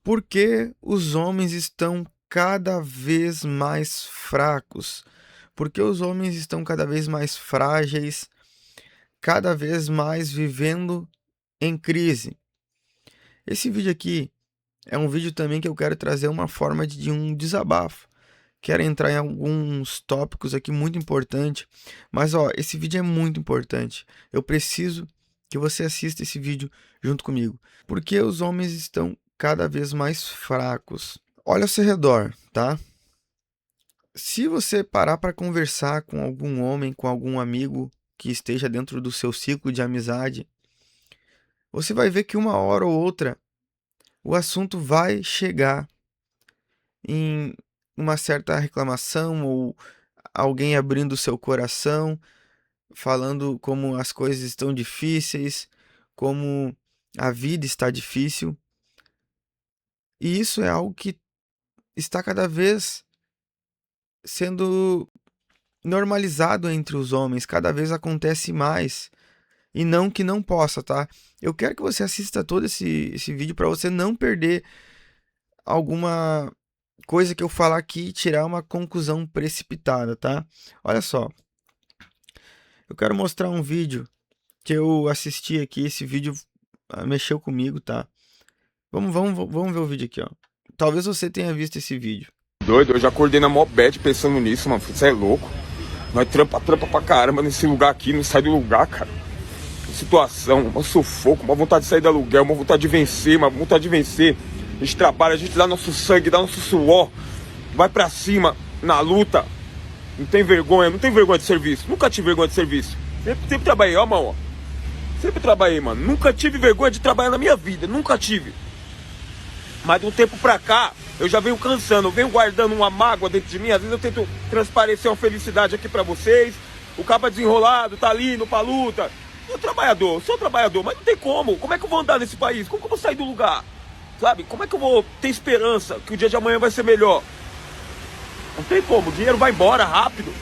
Por que os homens estão cada vez mais fracos? Por que os homens estão cada vez mais frágeis, cada vez mais vivendo em crise? Esse vídeo aqui é um vídeo também que eu quero trazer uma forma de um desabafo. Quero entrar em alguns tópicos aqui muito importantes, mas ó, esse vídeo é muito importante. Eu preciso que você assista esse vídeo junto comigo. Porque os homens estão cada vez mais fracos. Olha ao seu redor, tá? Se você parar para conversar com algum homem, com algum amigo que esteja dentro do seu ciclo de amizade, você vai ver que uma hora ou outra o assunto vai chegar em uma certa reclamação ou alguém abrindo seu coração, falando como as coisas estão difíceis, como a vida está difícil. E isso é algo que está cada vez sendo normalizado entre os homens, cada vez acontece mais. E não que não possa, tá? Eu quero que você assista todo esse vídeo para você não perder alguma coisa que eu falar aqui e tirar uma conclusão precipitada, tá? Olha só, eu quero mostrar um vídeo que eu assisti aqui. Esse vídeo mexeu comigo, tá? Vamos ver o vídeo aqui, ó. Talvez você tenha visto esse vídeo. Doido, eu já acordei na mó bad pensando nisso, mano. Você é louco. Nós trampa pra caramba nesse lugar aqui, não sai do lugar, cara. Que situação, um sufoco, uma vontade de sair do aluguel, uma vontade de vencer, uma vontade de vencer. A gente trabalha, a gente dá nosso sangue, dá nosso suor, vai pra cima, na luta. Não tem vergonha, não tem vergonha de serviço. Nunca tive vergonha de serviço. Sempre trabalhei, ó, mano, ó. Sempre trabalhei, mano. Nunca tive vergonha de trabalhar na minha vida, nunca tive. Mas de um tempo pra cá, eu já venho cansando, eu venho guardando uma mágoa dentro de mim. Às vezes eu tento transparecer uma felicidade aqui pra vocês. O cabo desenrolado, tá ali, indo pra luta. Sou trabalhador, mas não tem como. Como é que eu vou andar nesse país? Como que eu vou sair do lugar? Sabe? Como é que eu vou ter esperança que o dia de amanhã vai ser melhor? Não tem como, o dinheiro vai embora rápido.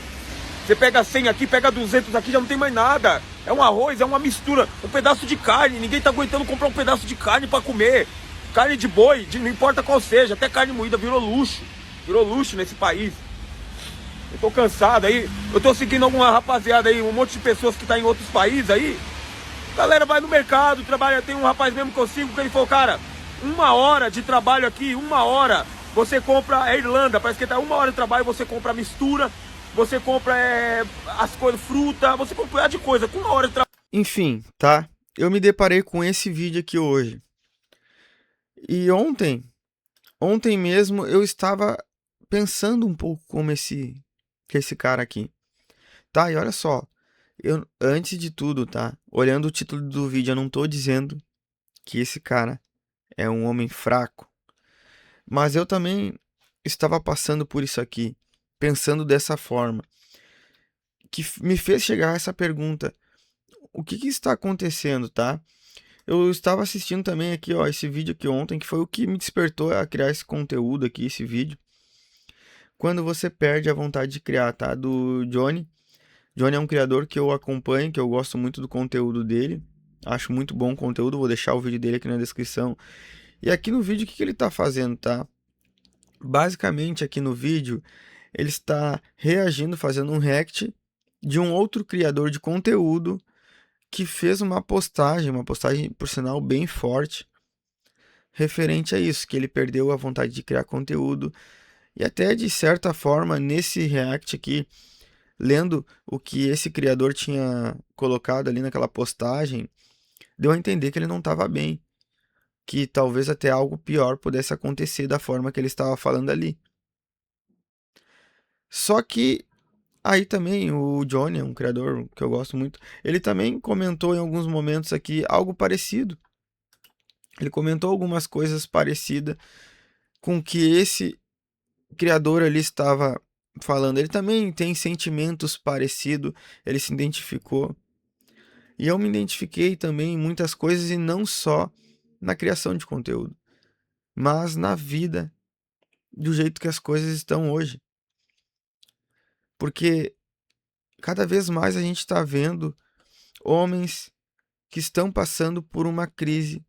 Você pega 100 aqui, pega 200 aqui, já não tem mais nada. É um arroz, é uma mistura, um pedaço de carne. Ninguém tá aguentando comprar um pedaço de carne pra comer. Carne de boi, não importa qual seja, até carne moída virou luxo. Virou luxo nesse país. Eu tô cansado aí, eu tô seguindo alguma rapaziada aí, um monte de pessoas que tá em outros países aí. A galera vai no mercado, trabalha, tem um rapaz mesmo que eu sigo, que ele falou, cara, 1 hora de trabalho aqui, 1 hora, você compra a Irlanda, parece que tá 1 hora de trabalho, você compra a mistura, você compra as coisas, fruta, você compra de coisa, com 1 hora de trabalho. Enfim, tá? Eu me deparei com esse vídeo aqui hoje. E ontem mesmo eu estava pensando um pouco como esse cara aqui. Tá, e olha só, eu antes de tudo, tá? Olhando o título do vídeo, eu não tô dizendo que esse cara é um homem fraco, mas eu também estava passando por isso aqui, pensando dessa forma, que me fez chegar a essa pergunta: o que está acontecendo, tá? Eu estava assistindo também aqui, ó, esse vídeo aqui ontem, que foi o que me despertou a criar esse conteúdo aqui, esse vídeo. Quando você perde a vontade de criar, tá? Do Johnny. Johnny é um criador que eu acompanho, que eu gosto muito do conteúdo dele. Acho muito bom o conteúdo, vou deixar o vídeo dele aqui na descrição. E aqui no vídeo, o que que ele está fazendo, tá? Basicamente, aqui no vídeo, ele está reagindo, fazendo um react de um outro criador de conteúdo que fez uma postagem, por sinal, bem forte, referente a isso, que ele perdeu a vontade de criar conteúdo. E até, de certa forma, nesse react aqui, lendo o que esse criador tinha colocado ali naquela postagem, deu a entender que ele não estava bem, que talvez até algo pior pudesse acontecer da forma que ele estava falando ali. Só que aí também o Johnny, um criador que eu gosto muito, ele também comentou em alguns momentos aqui algo parecido. Ele comentou algumas coisas parecidas com o que esse criador ali estava falando. Ele também tem sentimentos parecidos, ele se identificou. E eu me identifiquei também em muitas coisas, e não só na criação de conteúdo, mas na vida, do jeito que as coisas estão hoje. Porque cada vez mais a gente está vendo homens que estão passando por uma crise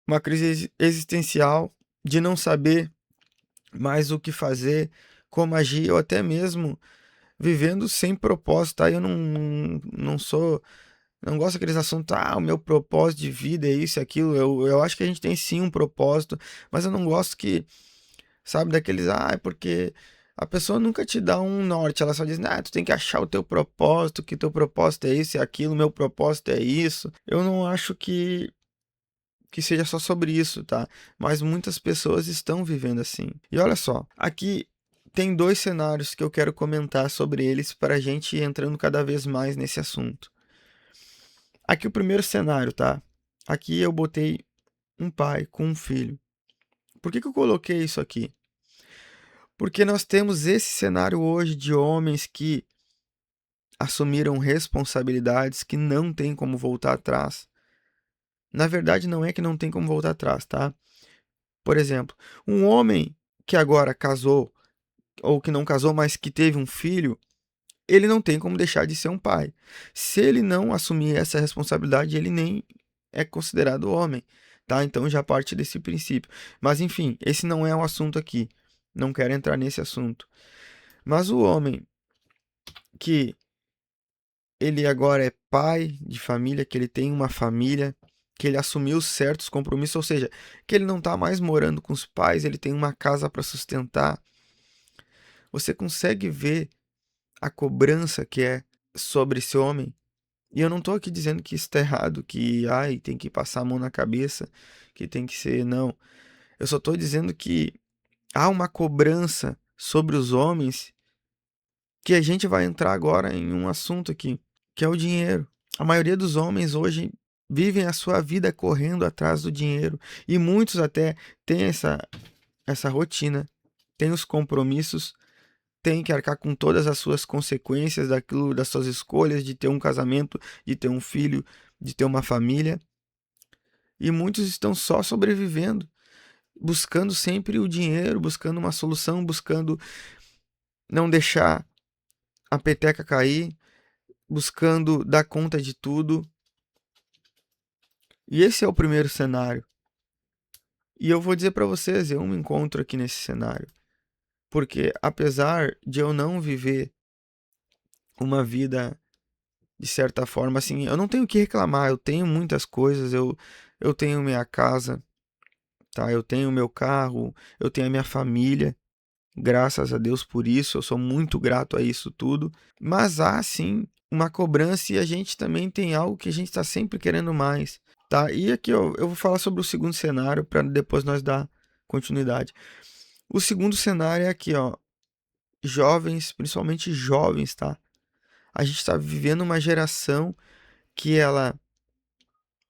uma crise existencial de não saber mais o que fazer, como agir, ou até mesmo vivendo sem propósito, tá? Eu não sou, não gosto daqueles assuntos, o meu propósito de vida é isso e aquilo. Eu acho que a gente tem sim um propósito, mas eu não gosto que, sabe, daqueles, é porque a pessoa nunca te dá um norte, ela só diz, tu tem que achar o teu propósito, que teu propósito é isso e aquilo, meu propósito é isso. Eu não acho que seja só sobre isso, tá? Mas muitas pessoas estão vivendo assim. E olha só, aqui tem 2 cenários que eu quero comentar sobre eles para a gente ir entrando cada vez mais nesse assunto. Aqui o primeiro cenário, tá? Aqui eu botei um pai com um filho. Por que eu coloquei isso aqui? Porque nós temos esse cenário hoje de homens que assumiram responsabilidades que não tem como voltar atrás. Na verdade, não é que não tem como voltar atrás, tá? Por exemplo, um homem que agora casou, ou que não casou, mas que teve um filho, ele não tem como deixar de ser um pai. Se ele não assumir essa responsabilidade, ele nem é considerado homem, tá? Então já parte desse princípio. Mas enfim, esse não é o assunto aqui. Não quero entrar nesse assunto. Mas o homem que ele agora é pai de família, que ele tem uma família, que ele assumiu certos compromissos, ou seja, que ele não está mais morando com os pais, ele tem uma casa para sustentar. Você consegue ver a cobrança que é sobre esse homem? E eu não estou aqui dizendo que isso está errado, que tem que passar a mão na cabeça, que tem que ser, não. Eu só estou dizendo que há uma cobrança sobre os homens que a gente vai entrar agora em um assunto aqui, que é o dinheiro. A maioria dos homens hoje vivem a sua vida correndo atrás do dinheiro. E muitos até têm essa rotina, têm os compromissos, têm que arcar com todas as suas consequências daquilo, das suas escolhas, de ter um casamento, de ter um filho, de ter uma família. E muitos estão só sobrevivendo, buscando sempre o dinheiro, buscando uma solução, buscando não deixar a peteca cair, buscando dar conta de tudo. E esse é o primeiro cenário. E eu vou dizer para vocês, eu me encontro aqui nesse cenário. Porque apesar de eu não viver uma vida de certa forma assim, eu não tenho o que reclamar, eu tenho muitas coisas, eu tenho minha casa, tá? Eu tenho meu carro, eu tenho a minha família. Graças a Deus por isso, eu sou muito grato a isso tudo. Mas há sim uma cobrança e a gente também tem algo que a gente está sempre querendo mais, tá? E aqui eu vou falar sobre o segundo cenário para depois nós dar continuidade. O segundo cenário é aqui, ó, jovens, principalmente jovens, tá? A gente está vivendo uma geração que ela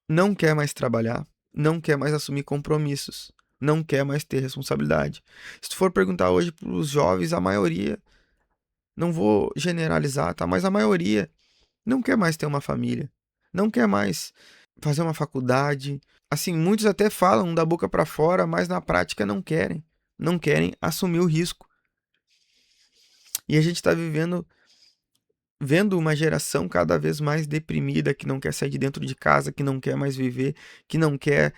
não quer mais trabalhar, não quer mais assumir compromissos, não quer mais ter responsabilidade. Se tu for perguntar hoje para os jovens, a maioria, não vou generalizar, tá? Mas a maioria não quer mais ter uma família, não quer mais fazer uma faculdade. Assim, muitos até falam da boca para fora, mas na prática não querem. Não querem assumir o risco. E a gente está vendo uma geração cada vez mais deprimida, que não quer sair de dentro de casa, que não quer mais viver, que não quer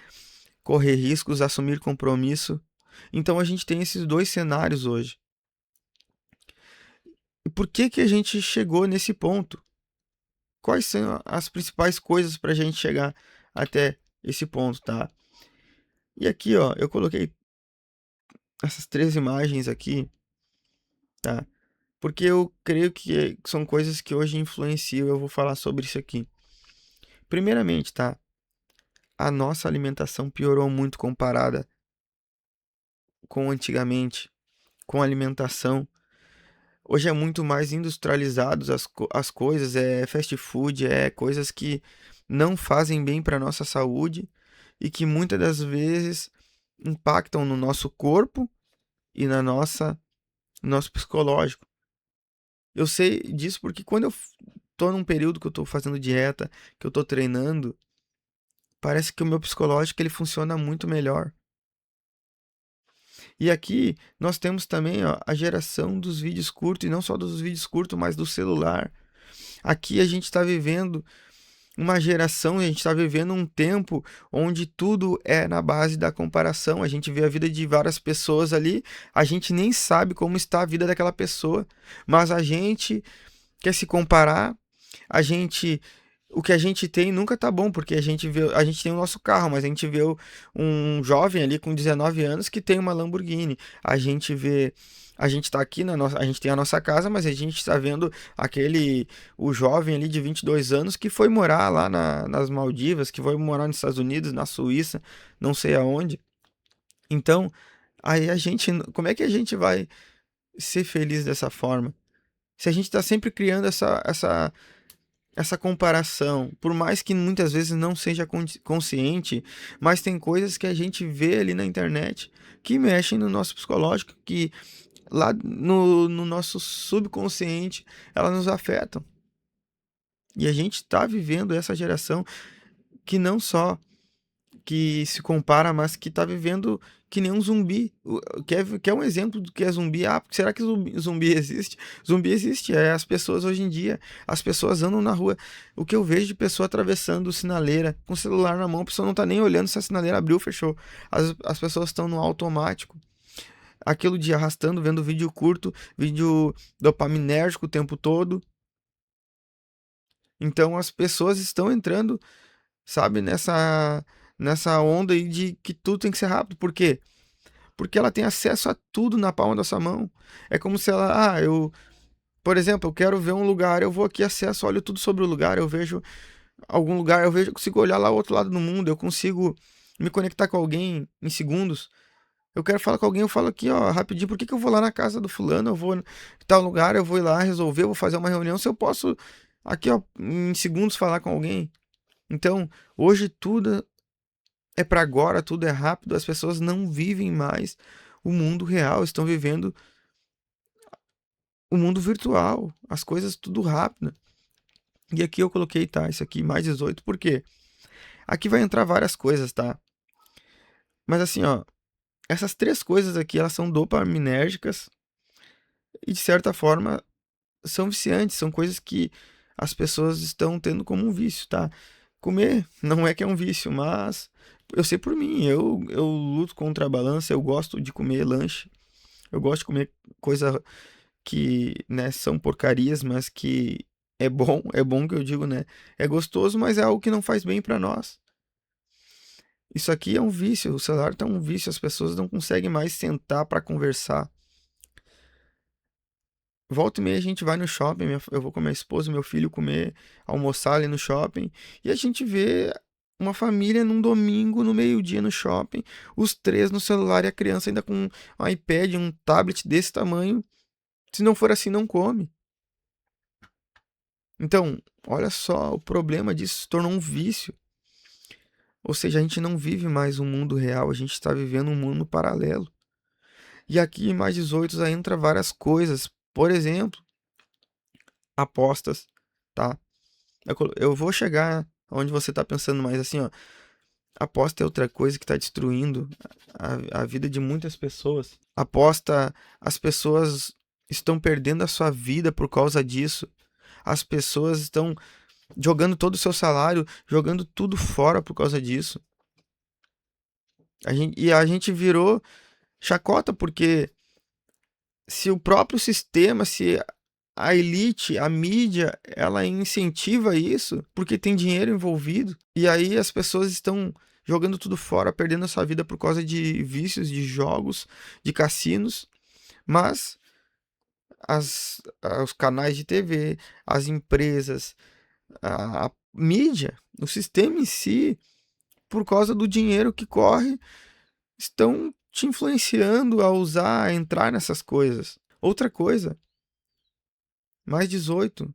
correr riscos, assumir compromisso. Então a gente tem esses 2 cenários hoje. E por que a gente chegou nesse ponto? Quais são as principais coisas para a gente chegar até esse ponto, tá? E aqui, ó, eu coloquei essas 3 imagens aqui, tá? Porque eu creio que são coisas que hoje influenciam, eu vou falar sobre isso aqui. Primeiramente, tá? A nossa alimentação piorou muito comparada com antigamente, com a alimentação. Hoje é muito mais industrializados as coisas, é fast food, é coisas que não fazem bem para nossa saúde e que muitas das vezes impactam no nosso corpo e no nosso psicológico. Eu sei disso porque quando eu tô num período que eu tô fazendo dieta, que eu tô treinando, parece que o meu psicológico ele funciona muito melhor. E aqui nós temos também, ó, a geração dos vídeos curtos, e não só dos vídeos curtos, mas do celular. Aqui a gente está vivendo uma geração, a gente está vivendo um tempo onde tudo é na base da comparação. A gente vê a vida de várias pessoas ali, a gente nem sabe como está a vida daquela pessoa, mas a gente quer se comparar, a gente o que a gente tem nunca tá bom, porque a gente tem o nosso carro, mas a gente vê um jovem ali com 19 anos que tem uma Lamborghini. A gente tá aqui a gente tem a nossa casa, mas a gente está vendo o jovem ali de 22 anos que foi morar lá nas Maldivas, que foi morar nos Estados Unidos, na Suíça, não sei aonde. Então, aí como é que a gente vai ser feliz dessa forma? Se a gente está sempre criando essa comparação, por mais que muitas vezes não seja consciente, mas tem coisas que a gente vê ali na internet que mexem no nosso psicológico, que lá no nosso subconsciente elas nos afetam. E a gente está vivendo essa geração que não só que se compara, mas que tá vivendo que nem um zumbi. Quer um exemplo do que é zumbi? Ah, será que zumbi existe? Zumbi existe, é as pessoas hoje em dia. As pessoas andam na rua. O que eu vejo de pessoa atravessando sinaleira, com o celular na mão, a pessoa não tá nem olhando se a sinaleira abriu ou fechou. As pessoas estão no automático. Aquilo de arrastando, vendo vídeo curto, vídeo dopaminérgico o tempo todo. Então as pessoas estão entrando, sabe, nessa onda aí de que tudo tem que ser rápido. Por quê? Porque ela tem acesso a tudo na palma da sua mão. É como se por exemplo, eu quero ver um lugar, eu vou aqui, acesso, olho tudo sobre o lugar, eu vejo algum lugar, eu consigo olhar lá ao outro lado do mundo, eu consigo me conectar com alguém em segundos. Eu quero falar com alguém, eu falo aqui, ó, rapidinho, por que que eu vou lá na casa do fulano, eu vou em tal lugar, eu vou ir lá resolver, eu vou fazer uma reunião, se eu posso aqui, ó, em segundos falar com alguém. Então, hoje tudo é para agora, tudo é rápido, as pessoas não vivem mais o mundo real, estão vivendo o mundo virtual, as coisas tudo rápido. E aqui eu coloquei, tá, isso aqui mais 18, por quê? Aqui vai entrar várias coisas, tá? Mas assim, ó, essas três coisas aqui, elas são dopaminérgicas e de certa forma são viciantes, são coisas que as pessoas estão tendo como um vício, tá? Comer não é que é um vício, mas eu sei por mim, eu luto contra a balança, eu gosto de comer lanche, eu gosto de comer coisa que, né, são porcarias, mas que é bom que eu digo, né? É gostoso, mas é algo que não faz bem pra nós. Isso aqui é um vício, o celular tá um vício, as pessoas não conseguem mais sentar pra conversar. Volta e meia a gente vai no shopping, eu vou com minha esposa e meu filho comer, almoçar ali no shopping, e a gente vê uma família num domingo, no meio-dia no shopping, os três no celular e a criança ainda com um iPad, um tablet desse tamanho. Se não for assim, não come. Então, olha só, o problema disso se tornou um vício. Ou seja, a gente não vive mais um mundo real, a gente está vivendo um mundo paralelo. E aqui em mais 18 já entra várias coisas. Por exemplo, apostas, tá? Eu vou chegar onde você está pensando mais assim, ó. Aposta é outra coisa que está destruindo a vida de muitas pessoas. Aposta, as pessoas estão perdendo a sua vida por causa disso. As pessoas estão jogando todo o seu salário, jogando tudo fora por causa disso. A gente virou chacota, porque se o próprio sistema, se a elite, a mídia, ela incentiva isso, porque tem dinheiro envolvido, e aí as pessoas estão jogando tudo fora, perdendo a sua vida por causa de vícios, de jogos, de cassinos, mas os canais de TV, as empresas, a mídia, o sistema em si, por causa do dinheiro que corre, estão te influenciando a usar, a entrar nessas coisas. Outra coisa, mais 18,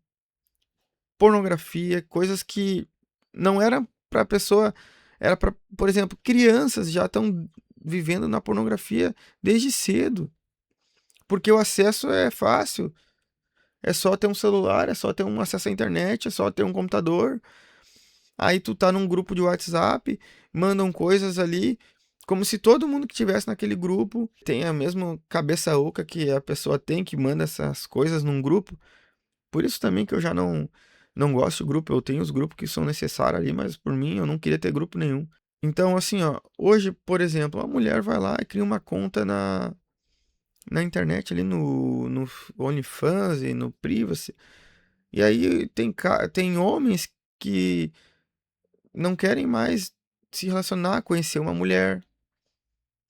pornografia, coisas que não era para pessoa, era para, por exemplo, crianças já estão vivendo na pornografia desde cedo, porque o acesso é fácil, é só ter um celular, é só ter um acesso à internet, é só ter um computador. Aí tu tá num grupo de WhatsApp, mandam coisas ali, como se todo mundo que tivesse naquele grupo tem a mesma cabeça oca que a pessoa tem, que manda essas coisas num grupo. Por isso também que eu já não Não gosto de grupo, eu tenho os grupos que são necessários ali, mas por mim eu não queria ter grupo nenhum. Então, assim, ó, hoje, por exemplo, a mulher vai lá e cria uma conta na internet ali no OnlyFans e no Privacy. E aí tem homens que não querem mais se relacionar, conhecer uma mulher,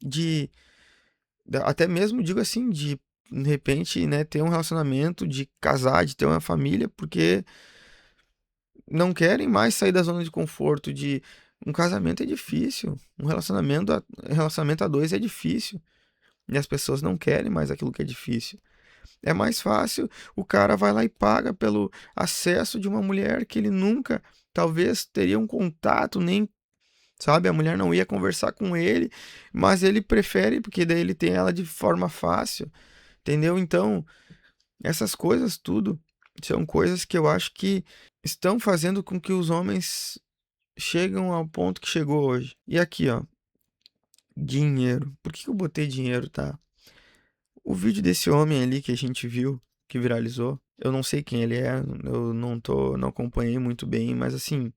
de até mesmo digo assim, de repente, né, ter um relacionamento, de casar, de ter uma família, porque não querem mais sair da zona de conforto de um casamento é difícil, relacionamento a dois é difícil, e as pessoas não querem mais aquilo que é difícil. É mais fácil, o cara vai lá e paga pelo acesso de uma mulher que ele nunca, talvez, teria um contato, nem, sabe, a mulher não ia conversar com ele, mas ele prefere, porque daí ele tem ela de forma fácil, entendeu? Então, essas coisas tudo são coisas que eu acho que estão fazendo com que os homens chegam ao ponto que chegou hoje. E aqui, ó, dinheiro. Por que eu botei dinheiro, tá? O vídeo desse homem ali que a gente viu, que viralizou, eu não sei quem ele é, eu não acompanhei muito bem, mas assim,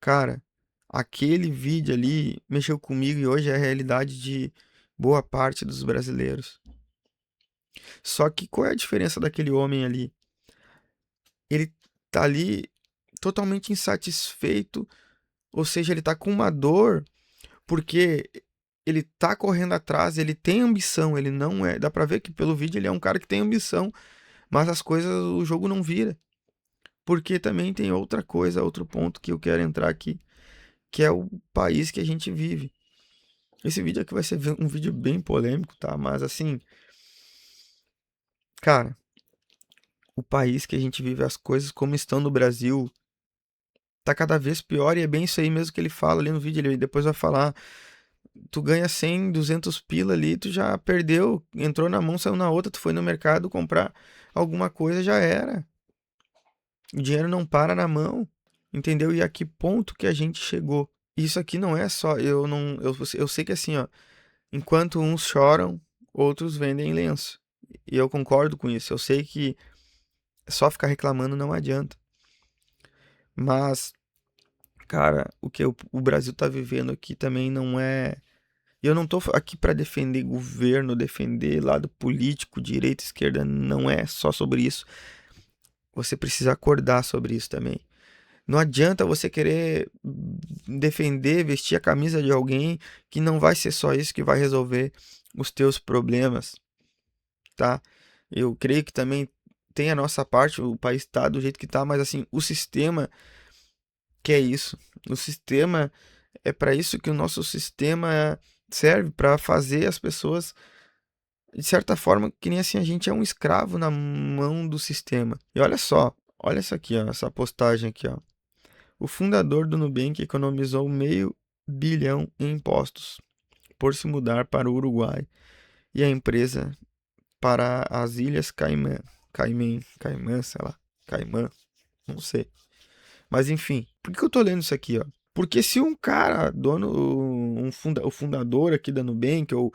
cara, aquele vídeo ali mexeu comigo e hoje é a realidade de boa parte dos brasileiros. Só que qual é a diferença daquele homem ali? Ele tá ali totalmente insatisfeito, ou seja, ele tá com uma dor porque ele tá correndo atrás, ele tem ambição, ele não é, dá pra ver que pelo vídeo ele é um cara que tem ambição, mas as coisas, o jogo não vira. Porque também tem outra coisa, outro ponto que eu quero entrar aqui, que é o país que a gente vive. Esse vídeo aqui vai ser um vídeo bem polêmico, tá? Mas assim, cara, o país que a gente vive, as coisas como estão no Brasil, tá cada vez pior e é bem isso aí mesmo que ele fala ali no vídeo. Ele depois vai falar, tu ganha 100, 200 pila ali, tu já perdeu, entrou na mão, saiu na outra, tu foi no mercado comprar alguma coisa, já era. O dinheiro não para na mão, entendeu? E a que ponto que a gente chegou? Isso aqui não é só, eu não, eu sei que assim, ó, enquanto uns choram, outros vendem lenço. E eu concordo com isso. Eu sei que só ficar reclamando não adianta. Mas, cara, o que o Brasil tá vivendo aqui também não é. E eu não tô aqui para defender governo, defender lado político, direita, esquerda, não é só sobre isso. Você precisa acordar sobre isso também. Não adianta você querer defender, vestir a camisa de alguém que não vai ser só isso que vai resolver os teus problemas, tá? Eu creio que também tem a nossa parte, o país tá do jeito que tá, mas assim, o sistema que é isso. O sistema é para isso que o nosso sistema serve, para fazer as pessoas de certa forma que nem assim a gente é um escravo na mão do sistema. E olha só, olha isso aqui, ó, essa postagem aqui, ó. O fundador do Nubank economizou meio bilhão em impostos por se mudar para o Uruguai e a empresa para as Ilhas Caimã, sei lá, Caimã, não sei. Mas enfim, por que eu tô lendo isso aqui, ó? Porque se um cara, o fundador aqui da Nubank, ou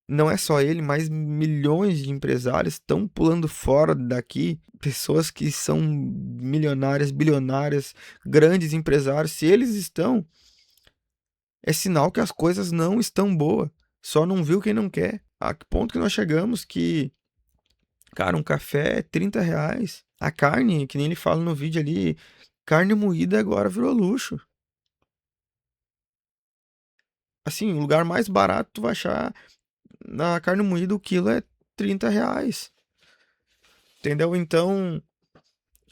não é só ele, mas milhões de empresários estão pulando fora daqui, pessoas que são milionárias, bilionárias, grandes empresários, se eles estão, é sinal que as coisas não estão boas. Só não viu quem não quer. A que ponto que nós chegamos que, cara, um café é R$ 30. A carne, que nem ele fala no vídeo ali, carne moída agora virou luxo. Assim, o lugar mais barato tu vai achar na carne moída, o quilo é R$ 30. Entendeu? Então,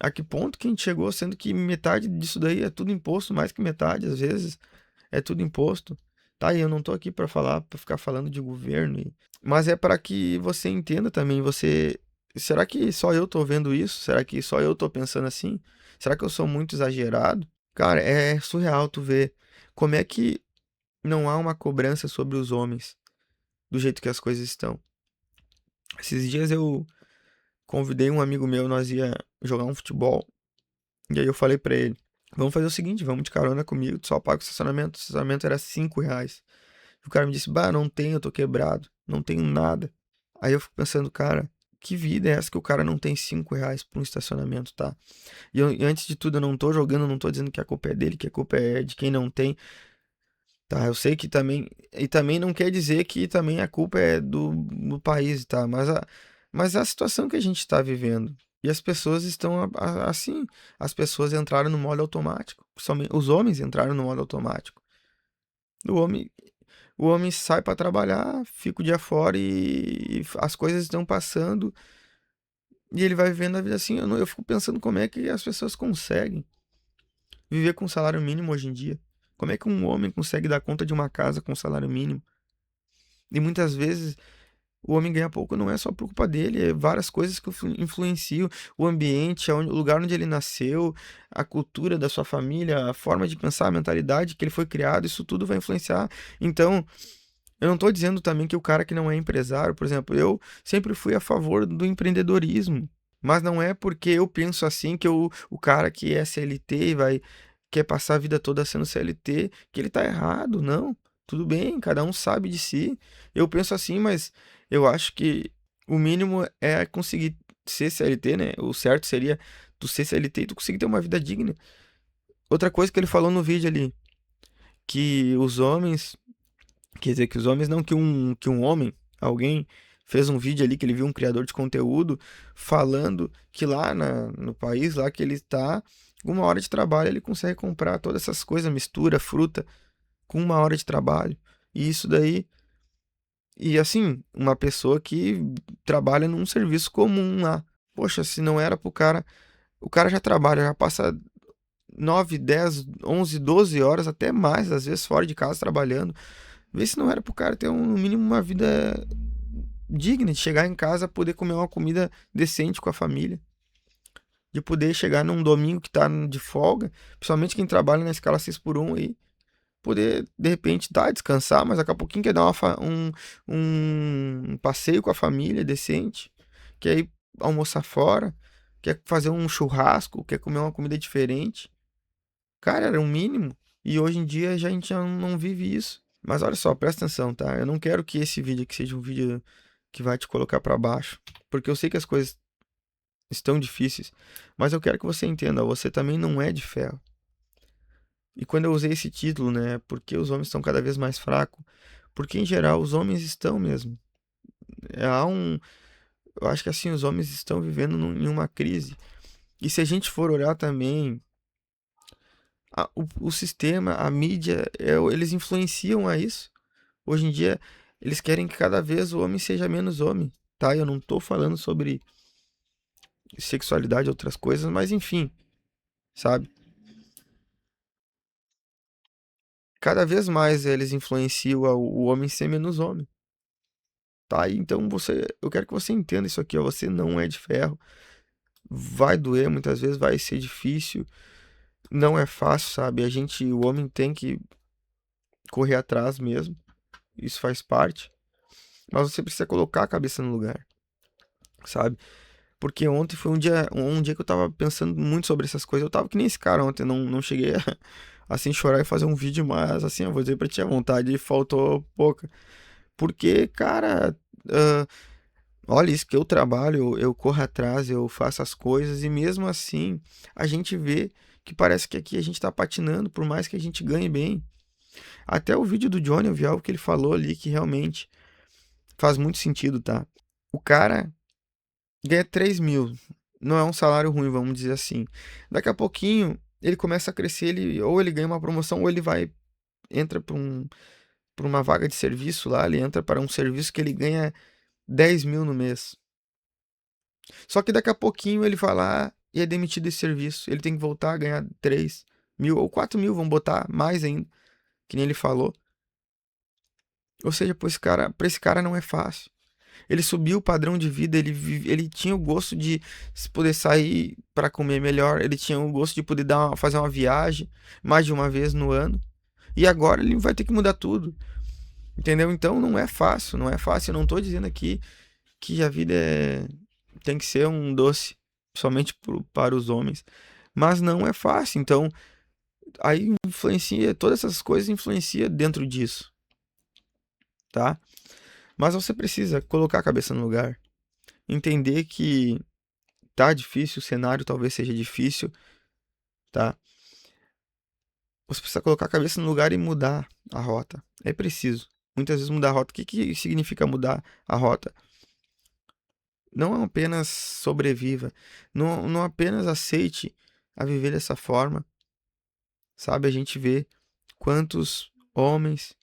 a que ponto que a gente chegou, sendo que metade disso daí é tudo imposto, mais que metade, às vezes, é tudo imposto. Tá, e eu não tô aqui para falar, para ficar falando de governo, mas é para que você entenda também, será que só eu tô vendo isso? Será que só eu tô pensando assim? Será que eu sou muito exagerado? Cara, é surreal tu ver como é que não há uma cobrança sobre os homens do jeito que as coisas estão. Esses dias eu convidei um amigo meu, nós ia jogar um futebol. E aí eu falei pra ele, vamos fazer o seguinte, vamos de carona comigo, tu só paga o estacionamento. O estacionamento era R$ 5. E o cara me disse, bah, não tenho, eu tô quebrado, não tenho nada. Aí eu fico pensando, cara, que vida é essa que o cara não tem R$ 5 para um estacionamento, tá? E antes de tudo, eu não tô jogando, não tô dizendo que a culpa é dele, que a culpa é de quem não tem, tá? Eu sei que também. E também não quer dizer que também a culpa é do país, tá? Mas a situação que a gente tá vivendo. E as pessoas estão assim. As pessoas entraram no modo automático. Principalmente os homens entraram no modo automático. O homem, o homem sai para trabalhar, fica o dia fora e as coisas estão passando. E ele vai vivendo a vida assim. Eu fico pensando como é que as pessoas conseguem viver com salário mínimo hoje em dia. Como é que um homem consegue dar conta de uma casa com salário mínimo? E muitas vezes o homem ganha pouco não é só por culpa dele, é várias coisas que influenciam o ambiente, o lugar onde ele nasceu, a cultura da sua família, a forma de pensar, a mentalidade que ele foi criado, isso tudo vai influenciar. Então, eu não estou dizendo também que o cara que não é empresário, por exemplo, eu sempre fui a favor do empreendedorismo. Mas não é porque eu penso assim que o cara que é CLT e quer passar a vida toda sendo CLT, que ele tá errado, não. Tudo bem, cada um sabe de si. Eu penso assim, mas eu acho que o mínimo é conseguir ser CLT, né? O certo seria tu ser CLT e tu conseguir ter uma vida digna. Outra coisa que ele falou no vídeo ali, que os homens, quer dizer, que os homens não, que um homem, alguém fez um vídeo ali que ele viu um criador de conteúdo falando que lá no país lá que ele está, 1 hora de trabalho ele consegue comprar todas essas coisas, mistura, fruta, com 1 hora de trabalho. E isso daí, e assim, uma pessoa que trabalha num serviço comum lá. Poxa, se não era pro cara, o cara já trabalha, já passa 9, 10, 11, 12 horas, até mais, às vezes fora de casa trabalhando. Vê se não era pro cara ter no mínimo uma vida digna, de chegar em casa, poder comer uma comida decente com a família. De poder chegar num domingo que tá de folga, principalmente quem trabalha na escala 6x1 aí, poder, de repente, descansar, mas daqui a pouquinho quer dar um passeio com a família decente, quer ir almoçar fora, quer fazer um churrasco, quer comer uma comida diferente. Cara, era um mínimo. E hoje em dia a gente já não vive isso. Mas olha só, presta atenção, tá? Eu não quero que esse vídeo aqui seja um vídeo que vai te colocar pra baixo, porque eu sei que as coisas estão difíceis, mas eu quero que você entenda, você também não é de ferro. E quando eu usei esse título, né, porque os homens estão cada vez mais fracos, porque em geral os homens estão mesmo. Há um, eu acho que assim os homens estão vivendo em uma crise. E se a gente for olhar também o sistema, a mídia, eles influenciam a isso. Hoje em dia, eles querem que cada vez o homem seja menos homem, tá? Eu não tô falando sobre sexualidade e outras coisas, mas enfim, sabe? Cada vez mais eles influenciam o homem ser menos homem, tá? Então eu quero que você entenda isso aqui, ó. Você não é de ferro. Vai doer, muitas vezes vai ser difícil. Não é fácil, sabe? O homem tem que correr atrás mesmo. Isso faz parte. Mas você precisa colocar a cabeça no lugar, sabe? Porque ontem foi um dia que eu tava pensando muito sobre essas coisas. Eu tava que nem esse cara ontem, não cheguei a, assim, chorar e fazer um vídeo, mas assim, eu vou dizer pra ti, a vontade faltou pouca. Porque, cara, ah, olha, isso que eu trabalho, eu corro atrás, eu faço as coisas, e mesmo assim, a gente vê que parece que aqui a gente tá patinando, por mais que a gente ganhe bem. Até o vídeo do Johnny, eu vi algo que ele falou ali que realmente faz muito sentido, tá? O cara ganha 3 mil. Não é um salário ruim, vamos dizer assim. Daqui a pouquinho, ele começa a crescer, ou ele ganha uma promoção, ou ele entra para uma vaga de serviço lá, ele entra para um serviço que ele ganha 10 mil no mês. Só que daqui a pouquinho ele vai lá e é demitido desse serviço. Ele tem que voltar a ganhar 3 mil ou 4 mil, vamos botar mais ainda, que nem ele falou. Ou seja, para esse cara não é fácil. Ele subiu o padrão de vida, ele tinha o gosto de poder sair para comer melhor, ele tinha o gosto de poder fazer uma viagem mais de uma vez no ano. E agora ele vai ter que mudar tudo. Entendeu? Então não é fácil, não é fácil. Eu não tô dizendo aqui que a vida tem que ser um doce somente para os homens, mas não é fácil. Então aí influencia, todas essas coisas influenciam dentro disso, tá? Mas você precisa colocar a cabeça no lugar. entender que tá difícil, o cenário talvez seja difícil, tá? Você precisa colocar a cabeça no lugar e mudar a rota. É preciso. Muitas vezes mudar a rota. O que que significa mudar a rota? Não apenas sobreviva, não apenas aceite a viver dessa forma, sabe? A gente vê quantos homens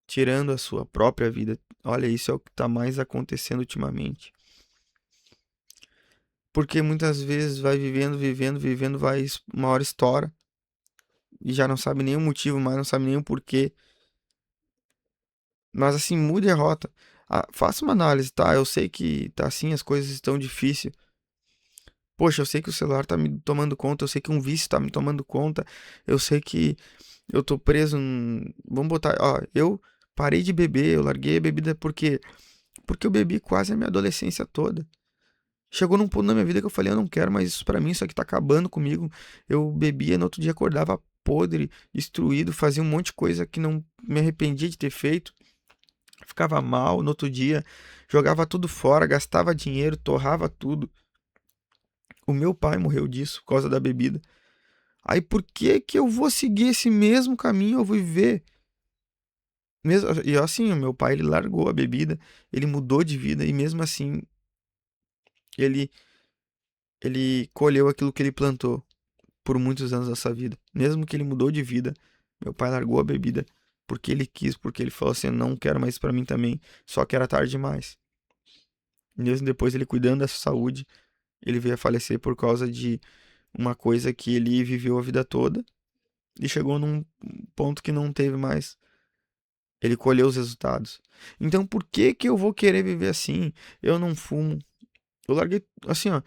tirando a sua própria vida. Olha, isso é o que está mais acontecendo ultimamente. Porque muitas vezes vai vivendo, vai uma hora estoura e já não sabe nem o motivo, mas não sabe nem o porquê. Mas assim, mude a rota. Ah, faça uma análise, tá? Eu sei que tá assim, as coisas estão difíceis. Poxa, eu sei que o celular tá me tomando conta, eu sei que um vício tá me tomando conta, eu sei que eu tô preso. Vamos botar, ó, eu parei de beber, eu larguei a bebida porque eu bebi quase a minha adolescência toda. Chegou num ponto na minha vida que eu falei, eu não quero mais isso pra mim, isso aqui tá acabando comigo. Eu bebia, no outro dia acordava podre, destruído, fazia um monte de coisa que não me arrependia de ter feito. Ficava mal no outro dia, jogava tudo fora, gastava dinheiro, torrava tudo. O meu pai morreu disso por causa da bebida. Aí por que que eu vou seguir esse mesmo caminho? Eu vou viver mesmo. E assim, o meu pai ele largou a bebida, ele mudou de vida e mesmo assim ele ele colheu aquilo que ele plantou por muitos anos da sua vida. Mesmo que ele mudou de vida, meu pai largou a bebida porque ele quis, porque ele falou assim, não quero mais isso pra mim também, só que era tarde demais. Mesmo depois ele cuidando da sua saúde, ele veio a falecer por causa de uma coisa que ele viveu a vida toda e chegou num ponto que não teve mais. Ele colheu os resultados. Então por que que eu vou querer viver assim? Eu não fumo. Eu larguei, assim, ó,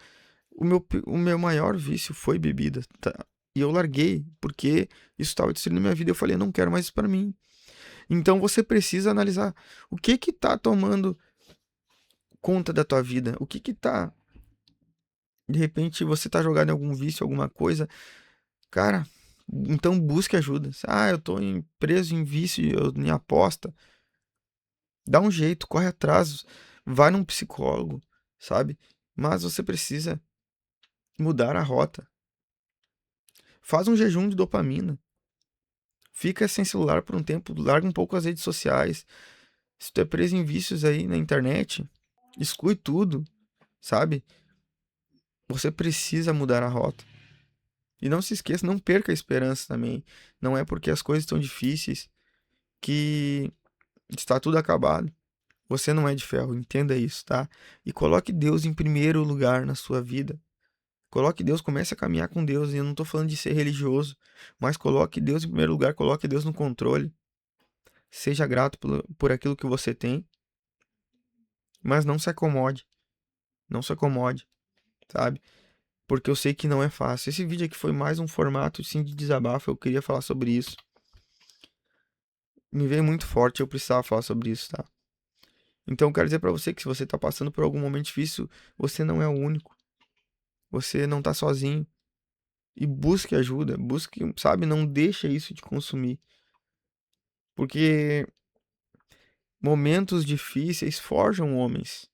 o meu maior vício foi bebida, tá? E eu larguei porque isso estava destruindo minha vida. Eu falei, eu não quero mais isso para mim. Então você precisa analisar o que que tá tomando conta da tua vida? O que que tá, de repente você tá jogado em algum vício, alguma coisa. Cara, então busque ajuda. Ah, eu tô preso em vício, em aposta. Dá um jeito, corre atrás, vai num psicólogo, sabe? Mas você precisa mudar a rota. Faz um jejum de dopamina. Fica sem celular por um tempo, larga um pouco as redes sociais. Se tu é preso em vícios aí na internet, exclui tudo, sabe? Você precisa mudar a rota. E não se esqueça, não perca a esperança também. Não é porque as coisas estão difíceis que está tudo acabado. Você não é de ferro, entenda isso, tá? E coloque Deus em primeiro lugar na sua vida. Coloque Deus, comece a caminhar com Deus. E eu não tô falando de ser religioso, mas coloque Deus em primeiro lugar, coloque Deus no controle. Seja grato por aquilo que você tem, mas não se acomode. Não se acomode, sabe? Porque eu sei que não é fácil. Esse vídeo aqui foi mais um formato sim, de desabafo. Eu queria falar sobre isso. Me veio muito forte, eu precisava falar sobre isso, tá? Então eu quero dizer pra você que se você tá passando por algum momento difícil, você não é o único. Você não tá sozinho. E busque ajuda, busque, sabe, não deixa isso te consumir. Porque momentos difíceis forjam homens.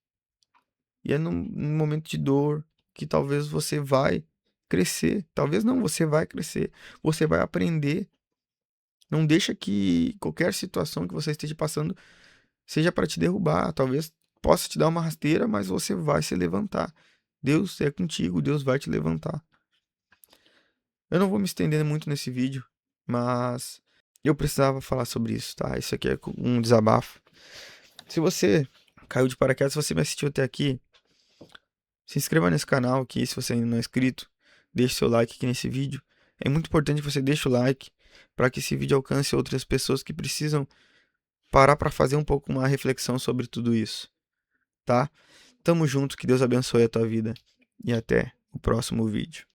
E é num momento de dor que talvez você vai crescer. Talvez não, você vai crescer. Você vai aprender. Não deixa que qualquer situação que você esteja passando seja para te derrubar. Talvez possa te dar uma rasteira, mas você vai se levantar. Deus é contigo, Deus vai te levantar. Eu não vou me estender muito nesse vídeo, mas eu precisava falar sobre isso, tá? Isso aqui é um desabafo. Se você caiu de paraquedas, se você me assistiu até aqui, se inscreva nesse canal aqui, se você ainda não é inscrito. Deixe seu like aqui nesse vídeo. É muito importante que você deixe o like para que esse vídeo alcance outras pessoas que precisam parar para fazer um pouco uma reflexão sobre tudo isso, tá? Tamo junto, que Deus abençoe a tua vida e até o próximo vídeo.